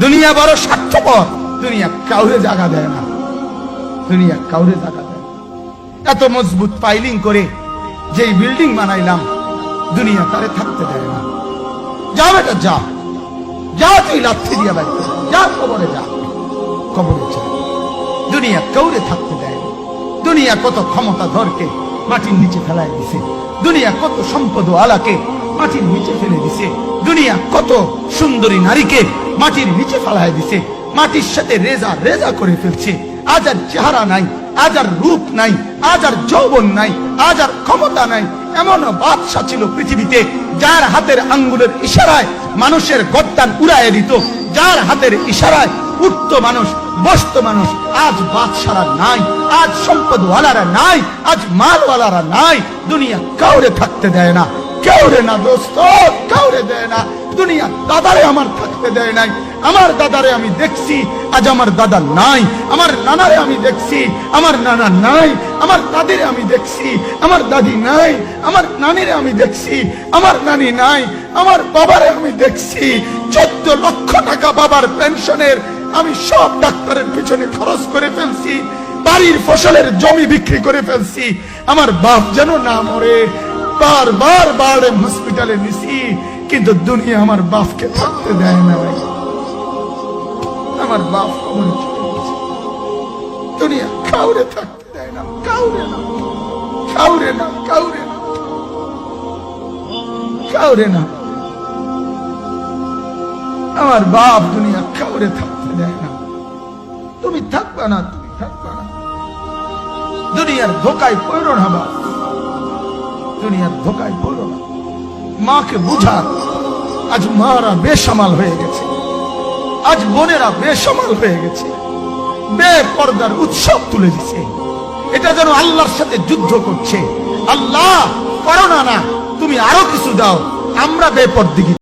দুনিয়া বড় স্বার্থপর, দুনিয়া কাউরে জায়গা দেয় না, দুনিয়া কাউরে জায়গা দেয় না। এত মজবুত পাইলিং করে যেই বিল্ডিং বানাইলাম, দুনিয়া তারে থাকতে দেয় না। যা বেটা যা, যা তুই লাথি দিয়া বাইতে যা, কবরে যা, কবরে যা। দুনিয়া কাউরে থাকতে দেয় না। দুনিয়া কত ক্ষমতা ধরকে মাটির নিচে ফেলাই দিছে, দুনিয়া কত সম্পদ আলাকে মাটির নিচে ফেলে দিছে, দুনিয়া কত সুন্দরী নারীকে মাটির নিচে ফেলাই দিছে, মাটির সাথে রেজা রেজা করে ফেলছে। আজ আর চেহারা নাই, আজ আর রূপ নাই, আজ আর যৌবন নাই, আজ আর ক্ষমতা নাই। এমন বাদশা ছিল পৃথিবীতে যার হাতের আঙ্গুলের ইশারায় মানুষের গর্দান উড়াইয়ে দিত, যার হাতের ইশারায় উঠত মানুষ, বসত মানুষ। আজ বাদশারা নাই, আজ সম্পদওয়ালারা নাই, আজ মালওয়ালারা নাই। দুনিয়া কাউরে থাকতে দেয় না, কাউরে না দোস্ত, কাউরে দেয় না। দুনিয়া দাদারে আমার থাকতে দেয় নাই। আমার দাদারে আমি দেখছি, আজ আমার দাদা নাই। আমার নানারে আমি দেখছি, আমার নানা নাই। আমার দাদিরে আমি দেখছি, আমার দাদি নাই। আমার নানিরে আমি দেখছি, আমার নানি নাই। আমার বাবারে আমি দেখছি, 14 লক্ষ টাকা বাবার পেনশনের আমি সব ডাক্তারের পিছনে খরচ করে ফেলছি, বাড়ির ফসলের জমি বিক্রি করে ফেলছি। আমার বাপ যেন না মরে বারবার বারে হসপিটালে নিছি, কিন্তু দুনিয়া আমার বাপকে থাকতে দেয় না। আমার বাপ কবরে চলে গেছে, দুনিয়া কাউরে থাকতে দেয় না, কাউরে না, কাউরে না, কাউরে না, কাউরে না। আমার বাপ দুনিয়া কাউরে থাকতে দেয় না। তুমি থাকবা না, তুমি থাকবা না। দুনিয়ার ধোকায় পড়ো না বাপ, দুনিয়ার ধোকায় পড়ো না। মাকে বুঝা, আজ মারা বেসামাল হয়ে গেছে, আজ বোনেরা বেসামাল হয়ে গেছে, বেপরদার উৎসব তুলে দিছে। এটা যেন আল্লাহর সাথে যুদ্ধ করছে। আল্লাহ করো না, না তুমি আরো কিছু দাও, আমরা বেপরদিগি